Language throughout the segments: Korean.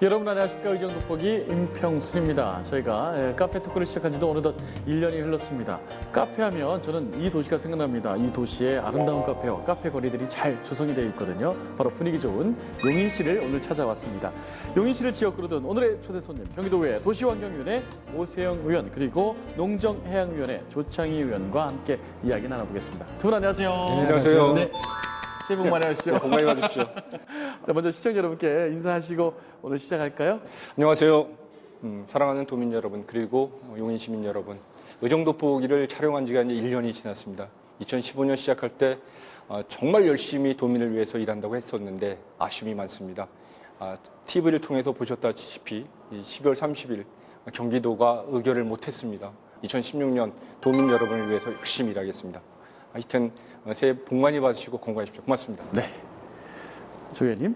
여러분 안녕하십니까. 의정 돋보기 임평순입니다. 저희가 카페 토크를 시작한 지도 어느덧 1년이 흘렀습니다. 카페하면 저는 이 도시가 생각납니다. 이 도시의 아름다운 카페와 카페 거리들이 잘 조성이 되어 있거든요. 바로 분위기 좋은 용인시를 오늘 찾아왔습니다. 용인시를 지역구로 둔 오늘의 초대 손님, 경기도의회 도시환경위원회 오세영 의원, 그리고 농정해양위원회 조창희 의원과 함께 이야기 나눠보겠습니다. 두 분 안녕하세요. 네, 안녕하세요. 네. 새해 복 많이 하십시오. 네, 건강히 받으십시오. 자, 먼저 시청자 여러분께 인사하시고 오늘 시작할까요? 안녕하세요. 사랑하는 도민 여러분, 그리고 용인 시민 여러분. 의정 돋보기를 촬영한 지가 이제 1년이 지났습니다. 2015년 시작할 때 정말 열심히 도민을 위해서 일한다고 했었는데 아쉬움이 많습니다. TV를 통해서 보셨다시피 12월 30일 경기도가 의결을 못했습니다. 2016년 도민 여러분을 위해서 열심히 일하겠습니다. 하여튼 새해 복 많이 받으시고 건강하십시오. 고맙습니다. 네. 조 의원님.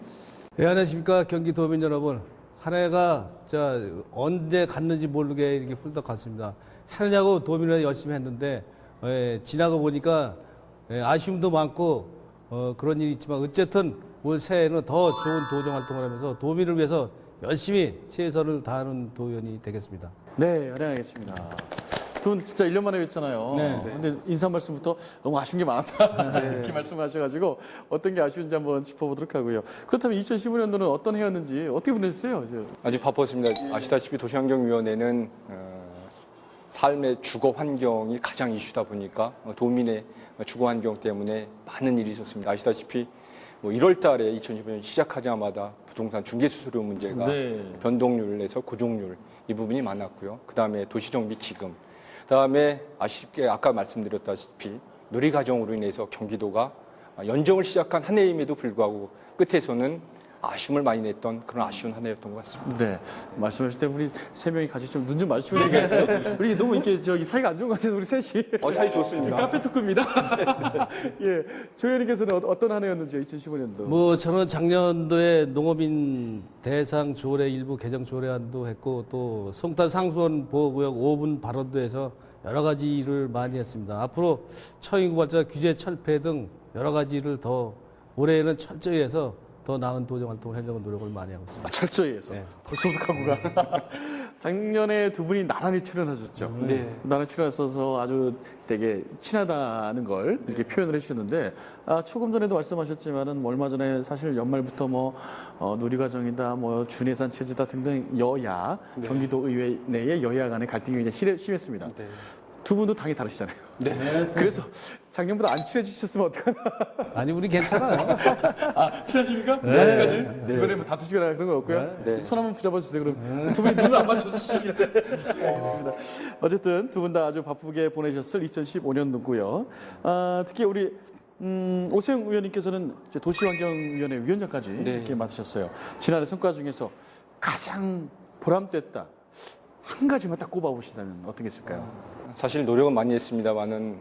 네, 안녕하십니까. 경기도민 여러분. 한 해가 언제 갔는지 모르게 이렇게 훌떡 갔습니다. 하느냐고 도민을 열심히 했는데, 지나고 보니까 아쉬움도 많고, 그런 일이 있지만, 어쨌든 올 새해에는 더 좋은 도정 활동을 하면서 도민을 위해서 열심히 최선을 다하는 도의원이 되겠습니다. 네, 환영하겠습니다. 두 분 진짜 1년 만에 뵀잖아요. 네. 근데 인사 말씀부터 너무 아쉬운 게 많았다. 이렇게 말씀을 하셔가지고 어떤 게 아쉬운지 한번 짚어보도록 하고요. 그렇다면 2015년도는 어떤 해였는지 어떻게 보냈어요? 아주 바빴습니다. 아시다시피 도시환경위원회는 삶의 주거 환경이 가장 이슈다 보니까 도민의 주거 환경 때문에 많은 일이 있었습니다. 아시다시피 1월 달에 2015년 시작하자마자 부동산 중개수수료 문제가 변동률에서 고정률 이 부분이 많았고요. 그다음에 도시정비 기금, 그다음에 아쉽게 아까 말씀드렸다시피 누리과정으로 인해서 경기도가 연정을 시작한 한 해임에도 불구하고 끝에서는 아쉬움을 많이 냈던 그런 아쉬운 한 해였던 것 같습니다. 네. 말씀하실 때 우리 세 명이 같이 좀 눈 좀 마주치면 되겠어요? 우리 너무 이렇게 사이가 안 좋은 것 같아서 우리 셋이. 사이 좋습니다. 카페 토크입니다. 예. 조 의원님께서는 어떤 한 해였는지요, 2015년도? 저는 작년도에 농업인 대상 조례 일부 개정 조례안도 했고, 또 송탄 상수원 보호구역 5분 발언도 해서 여러 가지 일을 많이 했습니다. 앞으로 처인구발자 규제 철폐 등 여러 가지 일을 더 올해에는 철저히 해서 더 나은 도정 활동을 하려고 노력을 많이 하고 있습니다. 철저히 해서. 네. 벌써부터 가고가. 작년에 두 분이 나란히 출연하셨죠. 네. 나란히 출연하셔서 아주 되게 친하다는 걸 이렇게 표현을 해주셨는데, 조금 전에도 말씀하셨지만은 얼마 전에 사실 연말부터 누리과정이다, 준예산 체제다 등등 여야, 경기도 의회 내의 여야 간의 갈등이 굉장히 심했습니다. 네. 두 분도 당이 다르시잖아요. 네. 그래서 작년보다 안 친해지셨으면 어떡하나. 아니, 우리 괜찮아요. 친하십니까? 네. 아직까지? 네. 이번에 다투시거나 그런 거 없고요. 네. 손 한번 붙잡아주세요. 그럼 두 분이 눈을 안 맞춰주시길래. 알겠습니다. 어쨌든 두 분 다 아주 바쁘게 보내셨을 2015년도고요. 특히 우리 오세영 의원님께서는 이제 도시환경위원회 위원장까지 이렇게 맡으셨어요. 지난해 성과 중에서 가장 보람됐다. 한 가지만 딱 꼽아보신다면 어떤 게 있을까요? 사실 노력은 많이 했습니다만은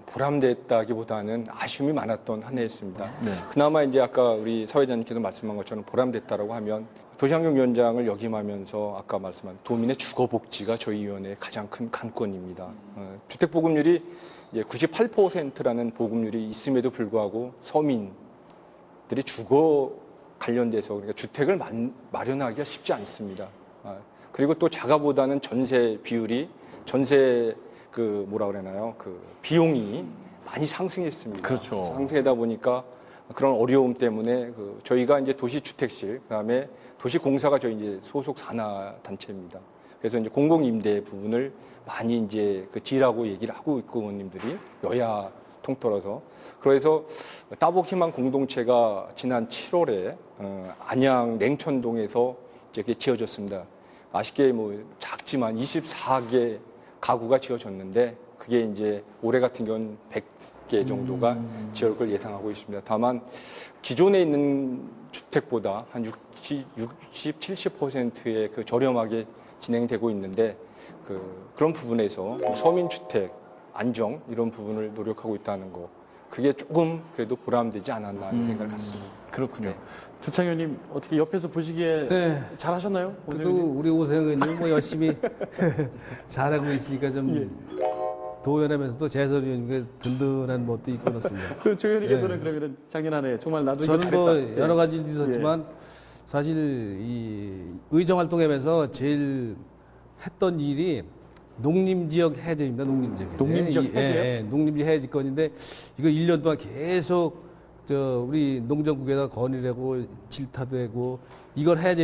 보람됐다기보다는 아쉬움이 많았던 한 해였습니다. 네. 그나마 이제 아까 우리 사회자님께서 말씀한 것처럼 보람됐다라고 하면 도시환경위원장을 역임하면서 아까 말씀한 도민의 주거복지가 저희 위원회의 가장 큰 관건입니다. 주택보급률이 이제 98%라는 보급률이 있음에도 불구하고 서민들이 주거 관련돼서 그러니까 주택을 마련하기가 쉽지 않습니다. 그리고 또 자가보다는 전세 비율이 전세 비용이 많이 상승했습니다. 그렇죠. 상승하다 보니까 그런 어려움 때문에 저희가 이제 도시주택실, 그다음에 도시공사가 저희 이제 소속 산하 단체입니다. 그래서 이제 공공임대 부분을 많이 이제 지라고 얘기를 하고 있고 의원님들이 여야 통틀어서 그래서 따복희망 공동체가 지난 7월에 안양 냉천동에서 이제 지어졌습니다. 아쉽게 작지만 24개 가구가 지어졌는데 그게 이제 올해 같은 경우는 100개 정도가 지을 걸 예상하고 있습니다. 다만 기존에 있는 주택보다 한 60, 70%의 저렴하게 진행되고 있는데 그런 부분에서 서민주택 안정 이런 부분을 노력하고 있다는 거 그게 조금 그래도 보람되지 않았나 하는 생각을 갖습니다. 그렇군요. 조창희 의원님 어떻게 옆에서 보시기에 네. 잘하셨나요? 그래도 우리 오세영 의원님 열심히 잘하고 있으니까 좀 도의원하면서도 재선 의원님께 든든한 멋도 있고 그렇습니다. 조 의원님께서는 그러면 작년 한 해 정말 나도 이거 저는 잘했다. 여러 가지 일도 있었지만 사실 이 의정활동하면서 제일 했던 일이 농림지역 해제입니다. 농림지역 해제. 농림지역 해제요? 예, 농림지역 해제건인데 이거 1년 동안 계속 우리 농정국에다 건의를 하고 질타도 하고 이걸 해야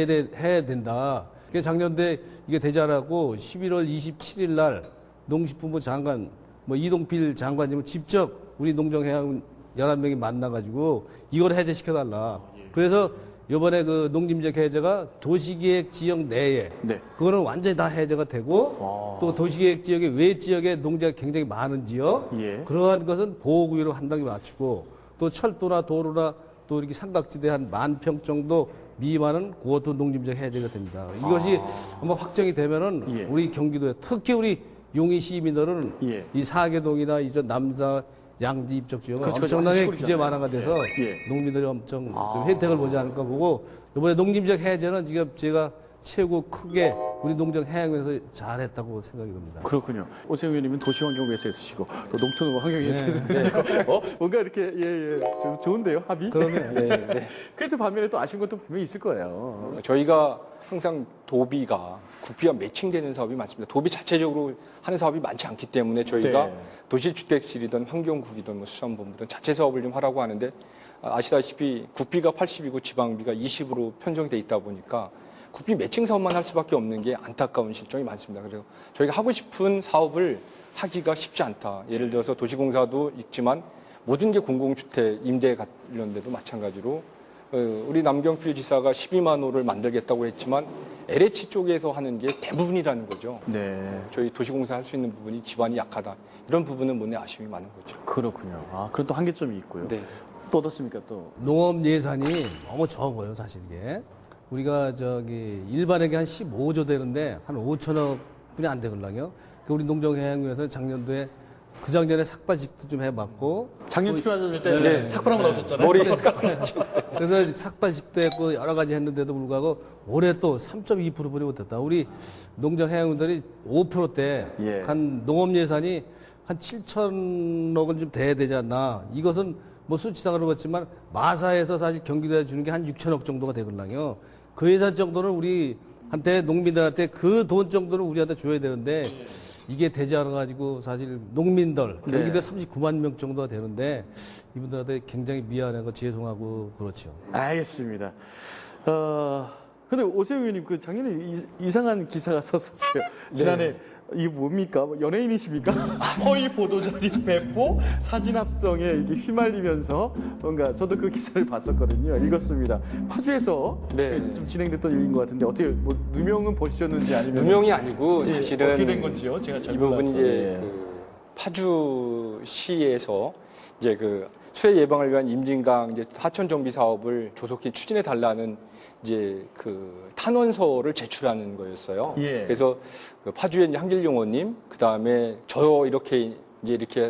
된다. 그래서 작년에 이게 되지 않았고 11월 27일 날 농식품부 장관 이동필 장관님은 직접 우리 농정해양 11명이 만나가지고 이걸 해제시켜달라. 그래서 이번에 그 농림지역 해제가 도시계획 지역 내에 네. 그거는 완전히 다 해제가 되고 또 도시계획 지역의 외 지역에 농지가 굉장히 많은 지역 예. 그러한 것은 보호구역으로 한 단계 맞추고 또 철도나 도로나 또 이렇게 삼각지대 한 10,000평 정도 미만은 그것도 농림지역 해제가 됩니다. 이것이 한번 확정이 되면은 예. 우리 경기도에 특히 우리 용인 시민들은 예. 이 사계동이나 이전 남사 양지 입적 지역은 그렇죠. 엄청나게 시골이잖아요. 규제 완화가 돼서 예. 농민들이 엄청 좀 혜택을 보지 않을까 보고 이번에 농림지역 해제는 지금 제가 최고 크게 우리 농정해양에서 잘했다고 생각이 듭니다. 그렇군요. 오세훈 의원님은 도시환경부에서 쓰시고 또 농촌환경에서 쓰시고 뭔가 이렇게 좋은데요 합의? 그러면 네. 그래도 반면에 또 아쉬운 것도 분명히 있을 거예요. 저희가 항상 도비가 국비와 매칭되는 사업이 많습니다. 도비 자체적으로 하는 사업이 많지 않기 때문에 저희가 네. 도시주택실이든 환경국이든 수산본부든 자체 사업을 좀 하라고 하는데 아시다시피 국비가 80이고 지방비가 20으로 편성돼 있다 보니까 국비 매칭 사업만 할 수밖에 없는 게 안타까운 실정이 많습니다. 그래서 저희가 하고 싶은 사업을 하기가 쉽지 않다. 예를 들어서 도시공사도 있지만 모든 게 공공주택 임대 관련돼도 마찬가지로 우리 남경필 지사가 12만 호를 만들겠다고 했지만 LH 쪽에서 하는 게 대부분이라는 거죠. 네. 저희 도시공사 할 수 있는 부분이 지반이 약하다. 이런 부분은 모내 아쉬움이 많은 거죠. 그렇군요. 그런 또 한계점이 있고요. 네. 또 어떻습니까 또? 농업 예산이 너무 적어요, 사실 이게. 우리가 일반에게 한 15조 되는데 한 5천억 분이 안 되걸랑요. 우리 농정해양위에서 작년도에 그 작년에 삭발식도 좀 해봤고. 작년 출연하실 때 네. 삭발하고 나오셨잖아요. 머리 그래서 삭발식도 했고 여러 가지 했는데도 불구하고 올해 또 3.2%뿐이 못했다. 우리 농정해양위들이 5%대 예. 한 농업 예산이 한 7천억은 좀 돼야 되지 않나. 이것은 뭐 수치상으로 그렇지만 마사에서 사실 경기도에 주는 게 한 6천억 정도가 되거든요. 그 예산 정도는 우리한테 농민들한테 그 돈 정도는 우리한테 줘야 되는데 이게 되지 않아가지고 사실 농민들 경기도에 39만 명 정도가 되는데 이분들한테 굉장히 미안하고 죄송하고 그렇죠. 알겠습니다. 근데 오세훈 의원님 그 작년에 이상한 기사가 썼었어요. 지난해 이게 뭡니까? 연예인이십니까? 허위 보도자료 배포, 사진 합성에 이게 휘말리면서 뭔가 저도 그 기사를 봤었거든요. 읽었습니다. 파주에서 네. 좀 진행됐던 일인 것 같은데 어떻게 뭐 누명은 보시셨는지 아니면 누명이 아니고 사실은 어떻게 된 건지요? 제가 잘 이 부분 몰라서. 이제 그 파주시에서 이제 그 수해 예방을 위한 임진강 이제 하천 정비 사업을 조속히 추진해 달라는 이제 그 탄원서를 제출하는 거였어요. 예. 그래서 그 파주의 이제 한길용 의원님, 그 다음에 저 이렇게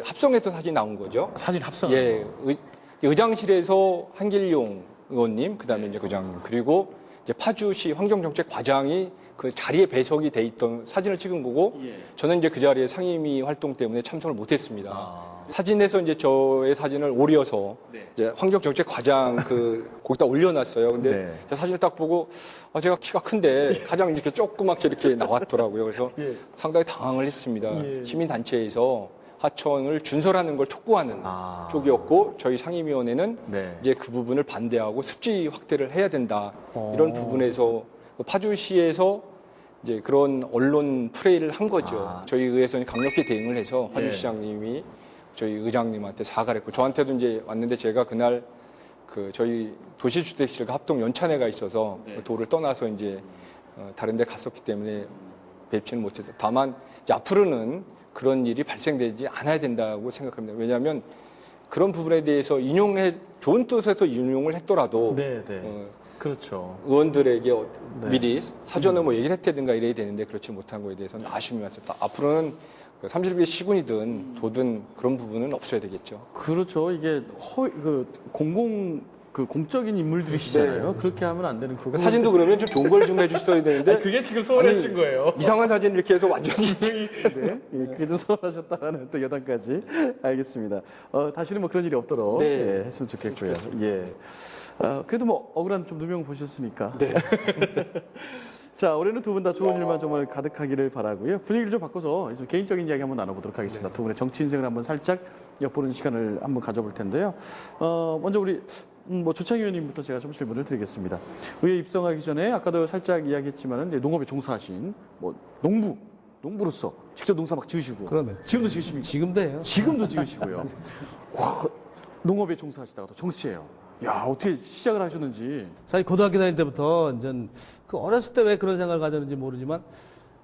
합성해서 사진 나온 거죠. 사진 합성. 예, 의장실에서 한길용 의원님, 그 다음에 이제 의장님, 그리고 이제 파주시 환경정책 과장이 그 자리에 배석이 돼 있던 사진을 찍은 거고, 예. 저는 이제 그 자리에 상임위 활동 때문에 참석을 못했습니다. 사진에서 이제 저의 사진을 오려서 이제 환경정책 과장 거기다 올려놨어요. 근데 사진을 딱 보고 제가 키가 큰데 가장 이렇게 조그맣게 이렇게 나왔더라고요. 그래서 상당히 당황을 했습니다. 시민단체에서 하천을 준설하는 걸 촉구하는 쪽이었고 저희 상임위원회는 이제 그 부분을 반대하고 습지 확대를 해야 된다. 이런 부분에서 파주시에서 이제 그런 언론 프레이를 한 거죠. 저희 의회에서는 강력히 대응을 해서 파주시장님이 저희 의장님한테 사과를 했고 저한테도 이제 왔는데 제가 그날 그 저희 도시주택실과 합동 연찬회가 있어서 그 도를 떠나서 이제 다른 데 갔었기 때문에 뵙지는 못해서 다만 이제 앞으로는 그런 일이 발생되지 않아야 된다고 생각합니다. 왜냐하면 그런 부분에 대해서 좋은 뜻에서 인용을 했더라도 그렇죠. 의원들에게 미리 사전에 뭐 얘기를 했다든가 이래야 되는데 그렇지 못한 거에 대해서는 아쉬움이 많습니다. 앞으로는 30개 시군이든 도든 그런 부분은 없어야 되겠죠. 그렇죠. 이게 공공 그 공적인 인물들이시잖아요. 그렇게 하면 안 되는 거고. 사진도 그러면 좀 좋은 걸 좀 해주셔야 되는데 그게 지금 서운하신 아니, 거예요. 이상한 사진 이렇게 해서 완전히 네, 예, 그게 좀 서운하셨다라는 또 여담까지. 알겠습니다. 다시는 뭐 그런 일이 없도록 네. 예, 했으면 좋겠고요. 예. 그래도 뭐 억울한 좀 누명 보셨으니까. 네. 자, 올해는 두 분 다 좋은 일만 정말 가득하기를 바라고요. 분위기를 좀 바꿔서 좀 개인적인 이야기 한번 나눠보도록 하겠습니다. 두 분의 정치 인생을 한번 살짝 엿보는 시간을 한번 가져볼 텐데요. 먼저 우리 뭐 조창희 의원님부터 제가 좀 질문을 드리겠습니다. 의회 입성하기 전에 아까도 살짝 이야기했지만은 이제 농업에 종사하신 뭐 농부로서 직접 농사 막 지으시고. 그러면. 지금도 지으십니까? 지금도 해요. 지금도 지으시고요. 와, 농업에 종사하시다가 또 정치예요. 야, 어떻게 시작을 하셨는지. 사실 고등학교 다닐 때부터 이제 그 어렸을 때 왜 그런 생각을 가졌는지 모르지만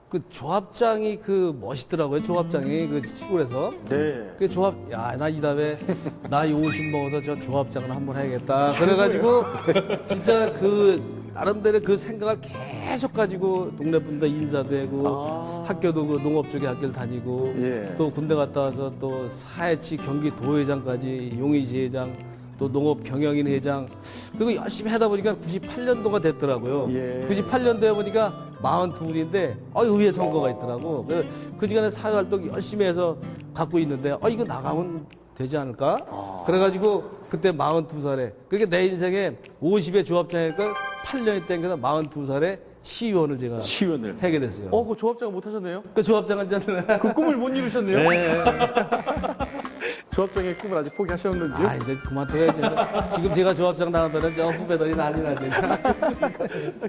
그 조합장이 그 멋있더라고요. 조합장이 그 시골에서. 네. 그 조합, 야, 나 이 다음에 나이 50 먹어서 저 조합장을 한번 해야겠다. 그래가지고 진짜 그 나름대로 그 생각을 계속 가지고 동네 분들 인사도 하고 학교도 그 농업 쪽에 학교를 다니고 예. 또 군대 갔다 와서 또 사회치 경기 도회장까지 용의지회장 또 농업 경영인 회장 그리고 열심히 하다 보니까 98년도가 됐더라고요. 예. 98년도에 보니까 42인데 의회 선거가 있더라고. 그래서 그 시간에 사회활동 열심히 해서 갖고 있는데 이거 나가면 되지 않을까? 그래가지고 그때 42살에 그게 내 인생에 50에 조합장이니까 8년이 땡겨서 42살에 시의원을 제가 시의원을 하게 됐어요. 그 조합장은 못 하셨네요? 그 조합장은 저는 그 꿈을 못 이루셨네요? 네. 조합장의 꿈을 아직 포기하셨는지? 이제 그만둬야지. 지금 제가 조합장 나가면 저 후배들이 난리 나지.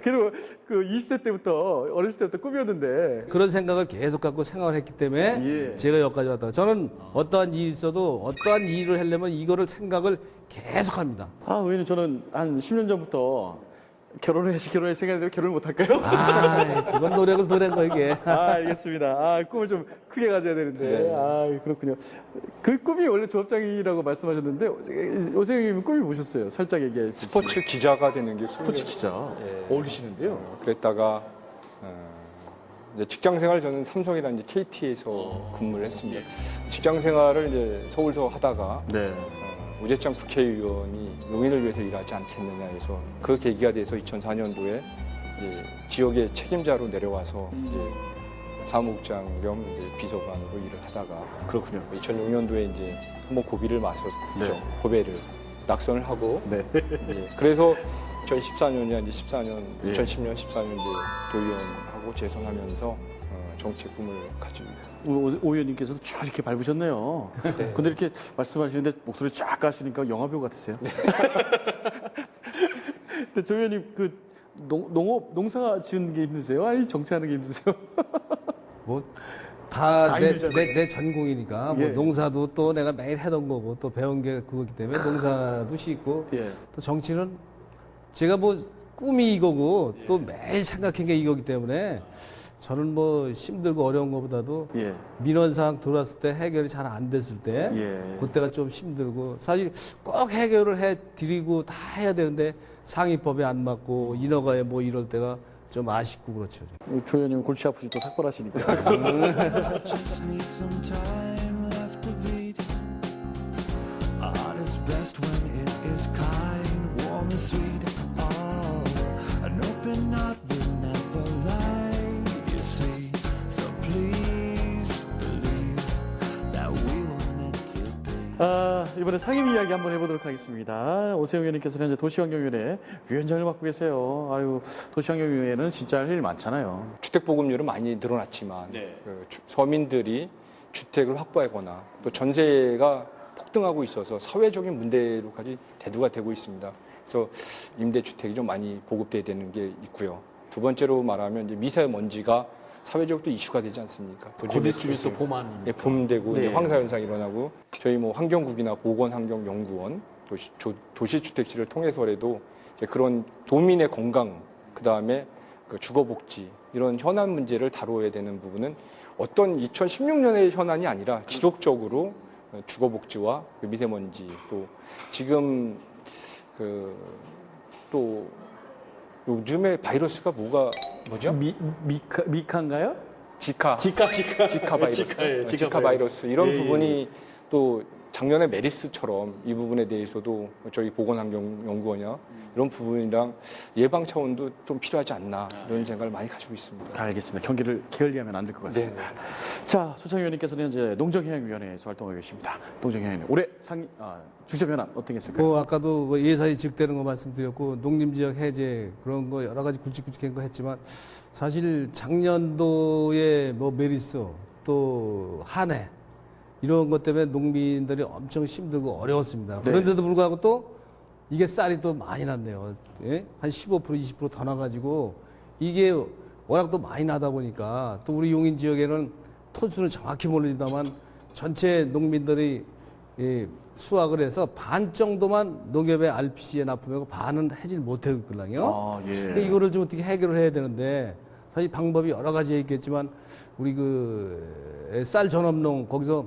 그래도 그 20대 때부터, 어렸을 때부터 꿈이었는데. 그런 생각을 계속 갖고 생각을 했기 때문에 예. 제가 여기까지 왔다. 저는 어떠한 일이 있어도 어떠한 일을 하려면 이거를 생각을 계속 합니다. 의원님, 저는 한 10년 전부터 결혼해야지 생각했는데 결혼을 못 할까요? 그건 노력을 더 낸 거, 이게. 알겠습니다. 꿈을 좀 크게 가져야 되는데. 네. 그렇군요. 그 꿈이 원래 조합장이라고 말씀하셨는데, 오세영님은 꿈이 뭐셨어요? 살짝 얘기해 주세요. 스포츠 기자가 되는 게 스포츠 기자. 예. 어울리시는데요? 그랬다가 이제 직장 생활 저는 삼성이라는 이제 KT에서 근무를 했습니다. 직장 생활을 이제 서울서 하다가 네. 우재창 국회의원이 농민을 위해서 일하지 않겠느냐 해서 그 계기가 돼서 2004년도에 이제 지역의 책임자로 내려와서 이제 사무국장 겸 이제 비서관으로 일을 하다가 그렇군요. 2006년도에 이제 한번 고비를 맞섰죠. 네. 고배를 낙선을 하고 네. 예, 그래서 2014년이나 이제 14년, 예. 2010년, 14년 이제 도의원하고 재선하면서 정치 꿈을 가지고 오 의원님께서도 쭉 이렇게 밟으셨네요. 네. 근데 이렇게 말씀하시는데 목소리 쫙 가시니까 영화배우 같으세요. 네. 근데 조 의원님 그 농사 지은 게 힘드세요? 아니 정치하는 게 힘드세요? 다 힘들잖아요. 내 전공이니까 예. 농사도 또 내가 매일 해던 거고 또 배운 게 그거기 때문에 농사도 쉽고 예. 또 정치는 제가 꿈이 이거고 또 매일 생각한 게 이거기 때문에 저는 힘들고 어려운 것보다도 예. 민원사항 들어왔을 때 해결이 잘 안 됐을 때 예. 그때가 좀 힘들고 사실 꼭 해결을 해 드리고 다 해야 되는데 상위법에 안 맞고 인허가에 이럴 때가 좀 아쉽고 그렇죠. 조 의원님 골치 아프시 또 삭발하시니까. Just need some time left to beat. Art is best when it is kind, warm and sweet. An open heart will never lie, you see. So please believe that we were meant to be. 이번에 상임 이야기 한번 해보도록 하겠습니다. 오세영 의원님께서는 현재 도시환경위원회 위원장을 맡고 계세요. 도시환경위원회는 진짜 할 일 많잖아요. 주택보급률은 많이 늘어났지만 서민들이 주택을 확보하거나 또 전세가 폭등하고 있어서 사회적인 문제로까지 대두가 되고 있습니다. 그래서 임대주택이 좀 많이 보급돼야 되는 게 있고요. 두 번째로 말하면 이제 미세먼지가 사회적으로 또 이슈가 되지 않습니까? 곧 있으면 또 봄 봄 되고 네. 이제 황사 현상이 일어나고 저희 환경국이나 보건환경연구원 도시주택실을 통해서라도 이제 그런 도민의 건강 그다음에 그 주거복지 이런 현안 문제를 다뤄야 되는 부분은 어떤 2016년의 현안이 아니라 지속적으로 주거복지와 그 미세먼지 또 지금 또 요즘에 바이러스가 뭐죠? 미카인가요? 지카 바이러스. 지카예요, 지카 지카 바이러스. 이런 예, 부분이 또 작년에 메리스처럼 이 부분에 대해서도 저희 보건환경연구원이나 이런 부분이랑 예방 차원도 좀 필요하지 않나 이런 생각을 많이 가지고 있습니다. 알겠습니다. 경기를 게을리하면 안 될 것 같습니다. 자, 소창 의원님께서는 현재 농정해양위원회에서 활동하고 계십니다. 농정해양위원회 올해 주적 현안 어떻게 했을까요? 아까도 그 예산이 즉되는 거 말씀드렸고 농림지역 해제 그런 거 여러 가지 굵직굵직한 거 했지만 사실 작년도에 뭐 메리스 또 한해 이런 것 때문에 농민들이 엄청 힘들고 어려웠습니다. 네. 그런데도 불구하고 또 이게 쌀이 또 많이 났네요. 예? 한 15% 20% 더 나가지고 이게 워낙 또 많이 나다 보니까 또 우리 용인 지역에는 톤수는 정확히 모릅니다만 전체 농민들이 수확을 해서 반 정도만 농협의 RPC에 납품하고 반은 해질 못했거든요. 예. 그러니까 이거를 좀 어떻게 해결을 해야 되는데 사실 방법이 여러 가지 있겠지만 우리 쌀 전업농 거기서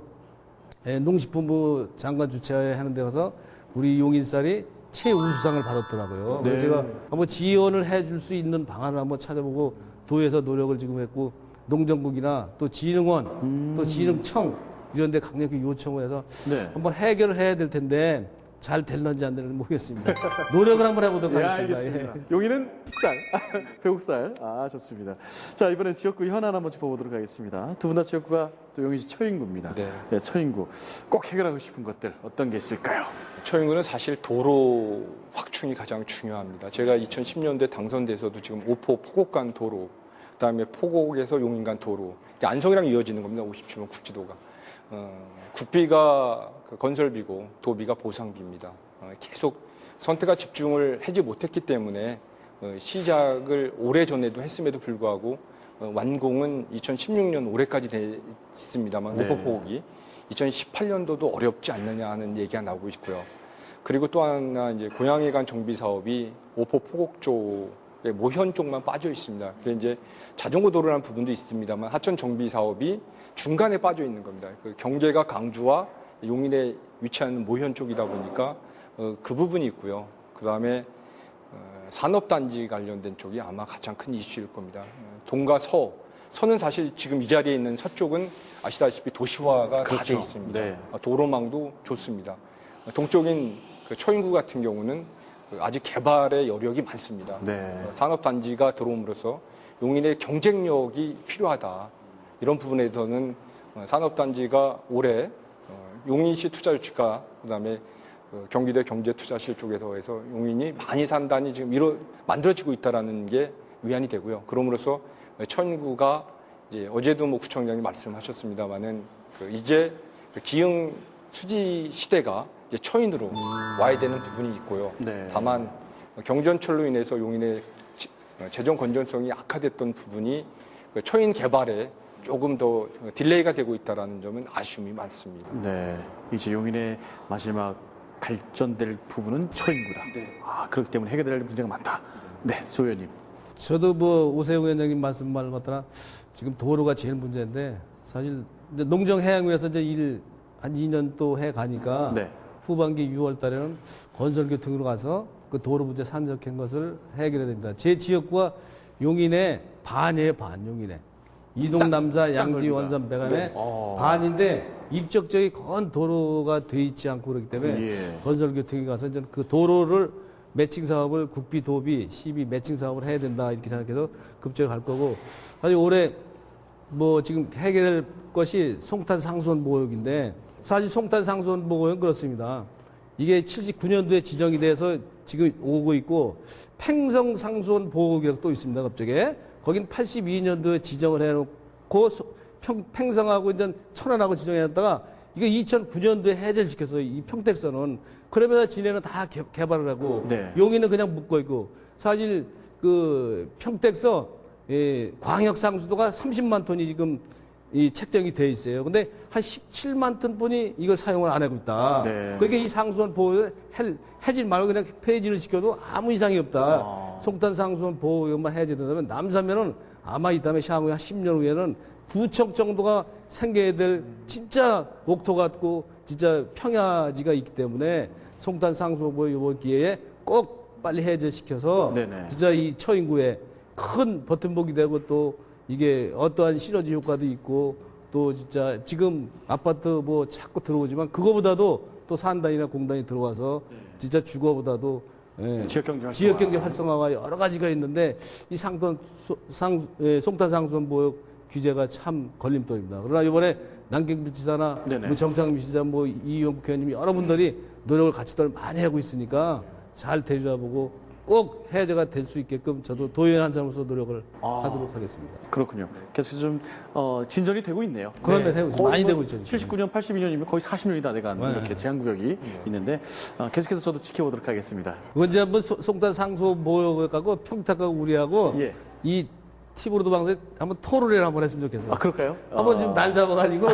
농식품부 장관 주최하는 데 가서 우리 용인쌀이 최우수상을 받았더라고요. 네. 그래서 제가 한번 지원을 해줄 수 있는 방안을 한번 찾아보고 도에서 노력을 지금 했고 농정국이나 또 진흥원 또 진흥청 이런 데 강력히 요청을 해서 네. 한번 해결을 해야 될 텐데 잘 될런지 안 될런지 모르겠습니다. 노력을 한번 해보도록 예, 하겠습니다. 알겠습니다. 용인은 쌀, 배국쌀. 좋습니다. 자, 이번엔 지역구 현안 한번 짚어보도록 하겠습니다. 두 분 다 지역구가 또 용인시 처인구입니다. 네. 네, 처인구. 꼭 해결하고 싶은 것들 어떤 게 있을까요? 처인구는 사실 도로 확충이 가장 중요합니다. 제가 2010년도에 당선돼서도 지금 오포 포곡 간 도로, 그다음에 포곡에서 용인 간 도로, 안성이랑 이어지는 겁니다. 57번 국지도가. 국비가 건설비고 도비가 보상비입니다. 계속 선택과 집중을 하지 못했기 때문에 시작을 오래전에도 했음에도 불구하고 완공은 2016년 올해까지 됐습니다만 네. 오포포곡이 2018년도도 어렵지 않느냐 하는 얘기가 나오고 있고요. 그리고 또 하나 이제 고양이간 정비 사업이 오포포곡 쪽에 모현 쪽만 빠져 있습니다. 그게 이제 자전거 도로라는 부분도 있습니다만 하천 정비 사업이 중간에 빠져 있는 겁니다. 그 경계가 강주와 용인에 위치하는 모현 쪽이다 보니까 그 부분이 있고요. 그 다음에 산업단지 관련된 쪽이 아마 가장 큰 이슈일 겁니다. 동과 서는 사실 지금 이 자리에 있는 서쪽은 아시다시피 도시화가 다 그렇죠. 돼 있습니다. 네. 도로망도 좋습니다. 동쪽인 처인구 같은 경우는 아직 개발의 여력이 많습니다. 네. 산업단지가 들어옴으로써 용인의 경쟁력이 필요하다. 이런 부분에서는 산업단지가 올해 용인시 투자유치가 그다음에 경기도 경제투자실 쪽에서 해서 용인이 많이 산단이 지금 만들어지고 있다라는 게 위안이 되고요. 그럼으로써 처인구가 이제 어제도 뭐 구청장님 말씀하셨습니다만은 이제 기흥 수지 시대가 이제 처인으로 와야 되는 부분이 있고요. 네. 다만 경전철로 인해서 용인의 재정 건전성이 악화됐던 부분이 처인 개발에 조금 더 딜레이가 되고 있다는 점은 아쉬움이 많습니다. 네. 이제 용인의 마지막 발전될 부분은 처인구다. 네. 그렇기 때문에 해결될 문제가 많다. 네, 소 의원님. 저도 오세훈 위원장님 말씀만 봤더라 지금 도로가 제일 문제인데 사실 이제 농정해양위에서 이제 한 2년 또 해 가니까 네. 후반기 6월 달에는 건설교통으로 가서 그 도로 문제 산적한 것을 해결해야 됩니다. 제 지역구가 용인의 반이에요, 반 용인의. 이동 남사 양지 넓이가. 원산 배관의 네. 반인데 입적적이 건 도로가 돼 있지 않고 그렇기 때문에 예. 건설교통이 가서 이제 그 도로를 매칭 사업을 국비, 도비, 시비 매칭 사업을 해야 된다 이렇게 생각해서 급적으로 갈 거고 사실 올해 뭐 지금 해결할 것이 송탄 상수원 보호역인데 사실 송탄 상수원 보호역은 그렇습니다. 이게 79년도에 지정이 돼서 지금 오고 있고 팽성 상수원 보호구역 또 있습니다. 갑자기 거긴 82년도에 지정을 해놓고 팽성하고 이제 천안하고 지정해놨다가 이거 2009년도에 해제를 시켜서 이 평택선은 그러면서 지네는 다 개발을 하고 네. 용인은 그냥 묶어 있고 사실 그 평택서 광역 상수도가 30만 톤이 지금 이 책정이 돼 있어요. 근데 한 17만 톤 분이 이걸 사용을 안 하고 있다. 네. 그러니까 이 상수원 보호를 해질 말고 그냥 폐지를 시켜도 아무 이상이 없다. 송탄 상수원 보호만 해제된다면 남사면은 아마 이 다음에 향후 한 10년 후에는 부청 정도가 생겨야 될 진짜 옥토 같고 진짜 평야지가 있기 때문에 송탄 상수원 보호 이번 기회에 꼭 빨리 해제시켜서 네네. 진짜 이 처인구에 큰 버팀목이 되고 또 이게 어떠한 시너지 효과도 있고 또 진짜 지금 아파트 뭐 자꾸 들어오지만 그거보다도 또 산단이나 공단이 들어와서 진짜 주거보다도 지역 경제 활성화가 여러 가지가 있는데 이 송탄 상수원보역 규제가 참 걸림돌입니다. 그러나 이번에 남경필 지사나 네네. 뭐 정창민 지사, 뭐 이용 의원님 여러분들이 노력을 같이들 많이 하고 있으니까 잘 데려다보고 꼭 해제가 될 수 있게끔 저도 도의원 한 사람으로서 노력을 하도록 하겠습니다. 그렇군요. 계속해서 좀 진전이 되고 있네요. 그런데 되고 있죠. 많이 되고 있죠. 79년, 82년이면 거의 40년이 다 돼간 이렇게 제한구역이 있는데 계속해서 저도 지켜보도록 하겠습니다. 언제 한번 송탄 상수원보역하고 평택하고 우리하고 예. 이 TV로도 방송에 한번 토론회를 한번 했으면 좋겠어요. 아, 그럴까요? 한번 지금 날 잡아가지고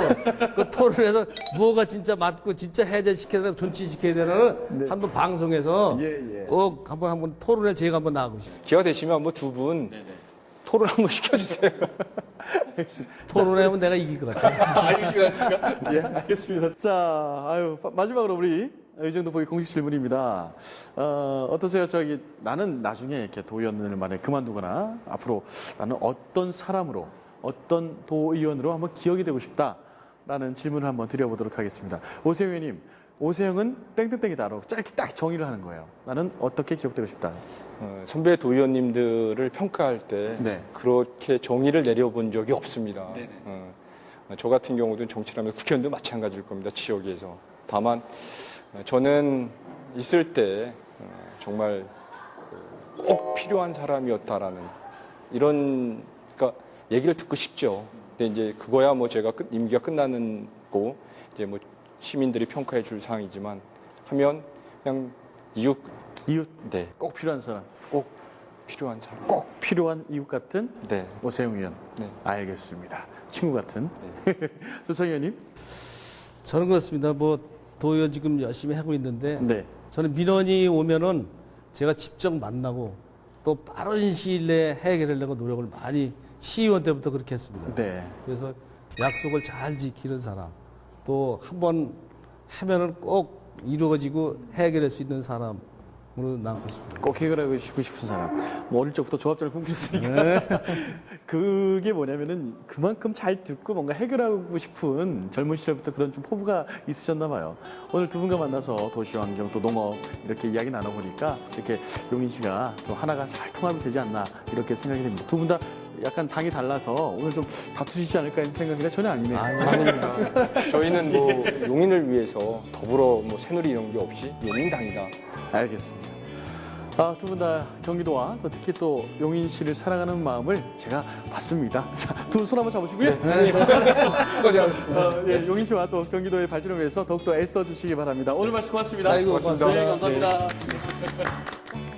그 토론에서 뭐가 진짜 맞고 진짜 해제시켜야 되나 존치시켜야 되나는 한번 방송에서 예. 꼭 한번 토론에 제가 한번 나가고 싶어요. 기회가 되시면 한번 두 분 토론 한번 시켜주세요. 토론에 하면 내가 이길 것 같아요. 알겠습니까? 예, 알겠습니다. 자, 마지막으로 우리 의정도 보기 공식 질문입니다. 어떠세요? 나는 나중에 이렇게 도의원을 만에 그만두거나 앞으로 나는 어떤 사람으로, 어떤 도의원으로 한번 기억이 되고 싶다라는 질문을 한번 드려보도록 하겠습니다. 오세영 의원님, 오세영은 땡땡땡이다라고 짧게 딱 정의를 하는 거예요. 나는 어떻게 기억되고 싶다. 선배 도의원님들을 평가할 때 네. 그렇게 정의를 내려본 적이 없습니다. 저 같은 경우도 정치라면 국회의원도 마찬가지일 겁니다. 지역에서. 다만 저는 있을 때 정말 꼭 필요한 사람이었다라는 이런 그러니까 얘기를 듣고 싶죠. 근데 이제 그거야 뭐 제가 임기가 끝나는 거 이제 뭐 시민들이 평가해 줄 사항이지만 하면 그냥 이웃 네. 꼭 필요한 사람. 꼭 필요한 사람. 꼭 필요한 이웃 같은 네. 오세영 의원. 네. 알겠습니다. 친구 같은. 조성 의원님. 저는 그렇습니다. 뭐 도의원 지금 열심히 하고 있는데 네. 저는 민원이 오면은 제가 직접 만나고 또 빠른 시일 내에 해결하려고 노력을 많이 시의원 때부터 그렇게 했습니다. 네. 그래서 약속을 잘 지키는 사람, 또 한 번 하면은 꼭 이루어지고 해결할 수 있는 사람으로 남고 싶습니다. 꼭 해결하고 싶은 사람. 뭐 어릴 적부터 조합장을 꿈꾸셨으니까. 그게 뭐냐면은 그만큼 잘 듣고 뭔가 해결하고 싶은 젊은 시절부터 그런 좀 포부가 있으셨나 봐요. 오늘 두 분과 만나서 도시환경 또 농업 이렇게 이야기 나눠보니까 이렇게 용인 씨가 또 하나가 잘 통합이 되지 않나 이렇게 생각이 됩니다. 두 분 다 약간 당이 달라서 오늘 좀 다투시지 않을까 하는 생각이 전혀 아니네요. 아닙니다. 저희는 뭐 용인을 위해서 더불어 뭐 새누리 이런 게 없이 용인당이다. 알겠습니다. 두 분 다 경기도와 또 특히 또 용인시를 사랑하는 마음을 제가 봤습니다. 자, 두 분 손 한번 잡으시고요. 고생하셨습니다. 용인시와 또 경기도의 발전을 위해서 더욱더 애써주시기 바랍니다. 오늘 말씀 고맙습니다. 아이고, 고맙습니다. 고맙습니다. 네, 감사합니다.